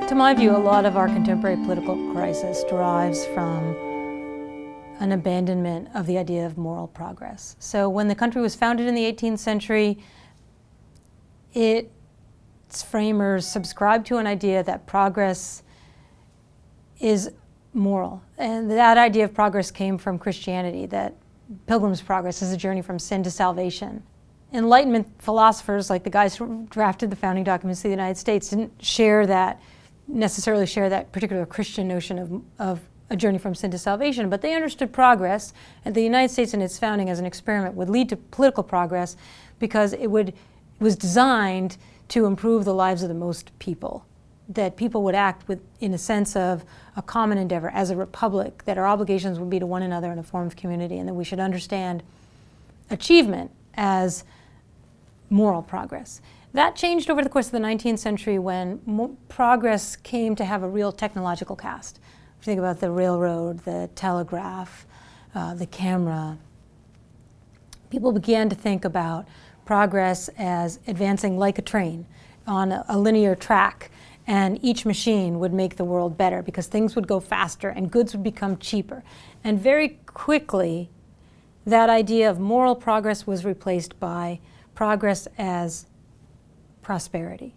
To my view, a lot of our contemporary political crisis derives from an abandonment of the idea of moral progress. So when the country was founded in the 18th century, its framers subscribed to an idea that progress is moral. And that idea of progress came from Christianity, that Pilgrim's Progress is a journey from sin to salvation. Enlightenment philosophers, like the guys who drafted the founding documents of the United States, didn't necessarily share that particular Christian notion of a journey from sin to salvation, but they understood progress, and the United States in its founding as an experiment would lead to political progress because it was designed to improve the lives of the most people, that people would act in a sense of a common endeavor as a republic, that our obligations would be to one another in a form of community, and that we should understand achievement as moral progress. That changed over the course of the 19th century when progress came to have a real technological cast. If you think about the railroad, the telegraph, the camera, people began to think about progress as advancing like a train on a linear track, and each machine would make the world better because things would go faster and goods would become cheaper. And very quickly, that idea of moral progress was replaced by progress as prosperity.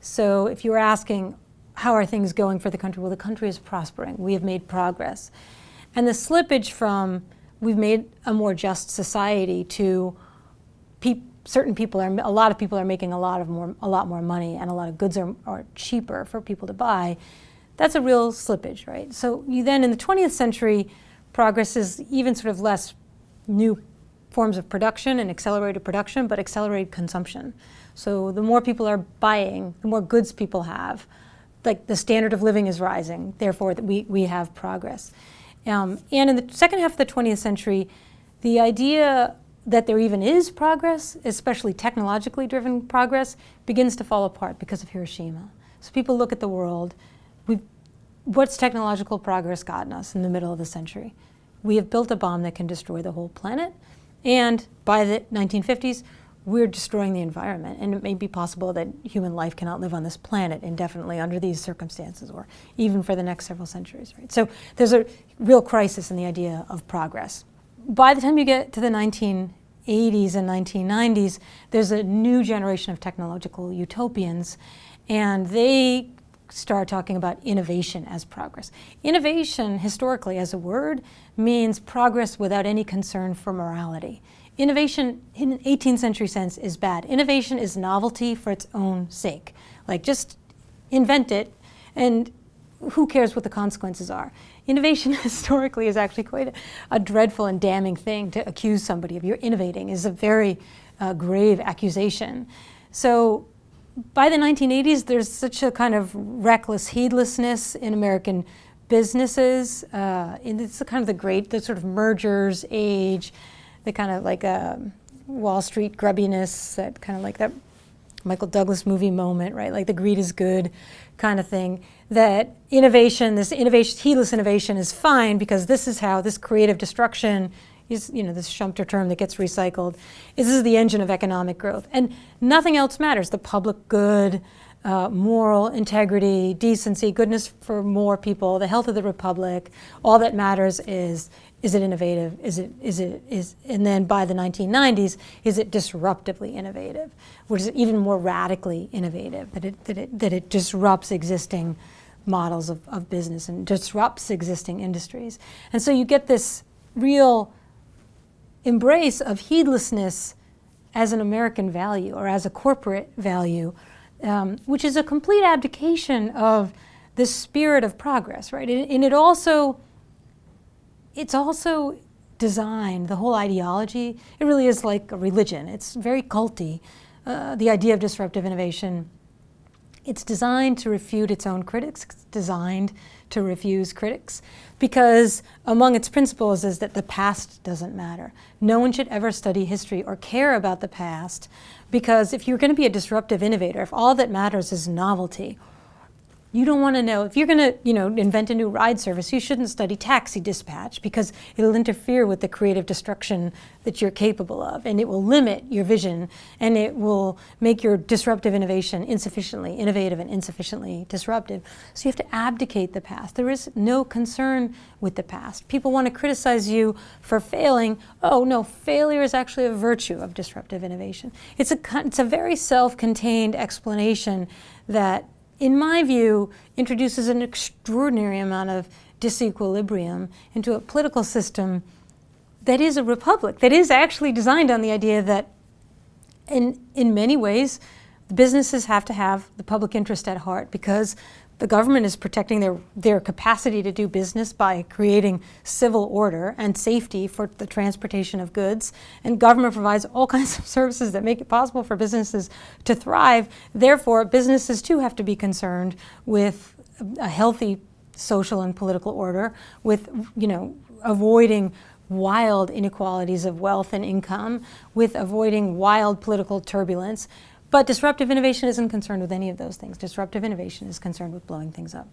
So if you were asking, how are things going for the country? Well, the country is prospering. We have made progress. And the slippage from we've made a more just society to a lot of people are making a lot more money, and a lot of goods are cheaper for people to buy, that's a real slippage, right? So you then in the 20th century, progress is even sort of less new forms of production and accelerated production, but accelerated consumption. So the more people are buying, the more goods people have, like the standard of living is rising, therefore we have progress. And in the second half of the 20th century, the idea that there even is progress, especially technologically driven progress, begins to fall apart because of Hiroshima. So people look at the world, what's technological progress gotten us in the middle of the century? We have built a bomb that can destroy the whole planet, and by the 1950s, we're destroying the environment, and it may be possible that human life cannot live on this planet indefinitely under these circumstances, or even for the next several centuries, right? So there's a real crisis in the idea of progress. By the time you get to the 1980s and 1990s, there's a new generation of technological utopians, and they start talking about innovation as progress. Innovation, historically, as a word, means progress without any concern for morality. Innovation, in an 18th century sense, is bad. Innovation is novelty for its own sake. Like, just invent it, and who cares what the consequences are? Innovation, historically, is actually quite a dreadful and damning thing. To accuse somebody of you're innovating is a very grave accusation. So by the 1980s, there's such a kind of reckless heedlessness in American businesses. It's the kind of the sort of mergers age, the kind of like Wall Street grubbiness, that kind of like that Michael Douglas movie moment, right? Like the greed is good kind of thing. That heedless innovation is fine because this is how this creative destruction is, this Schumpeter term that gets recycled, this is the engine of economic growth. And nothing else matters. The public good, moral integrity, decency, goodness for more people, the health of the republic, all that matters is it innovative? And then by the 1990s, is it disruptively innovative? Which is even more radically innovative, that it disrupts existing models of business and disrupts existing industries. And so you get this real embrace of heedlessness as an American value or as a corporate value, which is a complete abdication of the spirit of progress, right? And it's also designed, the whole ideology, it really is like a religion. It's very culty, the idea of disruptive innovation. It's designed to refute its own critics. It's designed to refuse critics because among its principles is that the past doesn't matter. No one should ever study history or care about the past because if you're going to be a disruptive innovator, if all that matters is novelty, You don't want to know, if you're going to, invent a new ride service, you shouldn't study taxi dispatch because it'll interfere with the creative destruction that you're capable of, and it will limit your vision, and it will make your disruptive innovation insufficiently innovative and insufficiently disruptive. So you have to abdicate the past. There is no concern with the past. People want to criticize you for failing. Oh no, failure is actually a virtue of disruptive innovation. It's a very self-contained explanation that, in my view, introduces an extraordinary amount of disequilibrium into a political system that is a republic, that is actually designed on the idea that in many ways, the businesses have to have the public interest at heart, because the government is protecting their capacity to do business by creating civil order and safety for the transportation of goods. And government provides all kinds of services that make it possible for businesses to thrive. Therefore, businesses too have to be concerned with a healthy social and political order, with avoiding wild inequalities of wealth and income, with avoiding wild political turbulence. But disruptive innovation isn't concerned with any of those things. Disruptive innovation is concerned with blowing things up.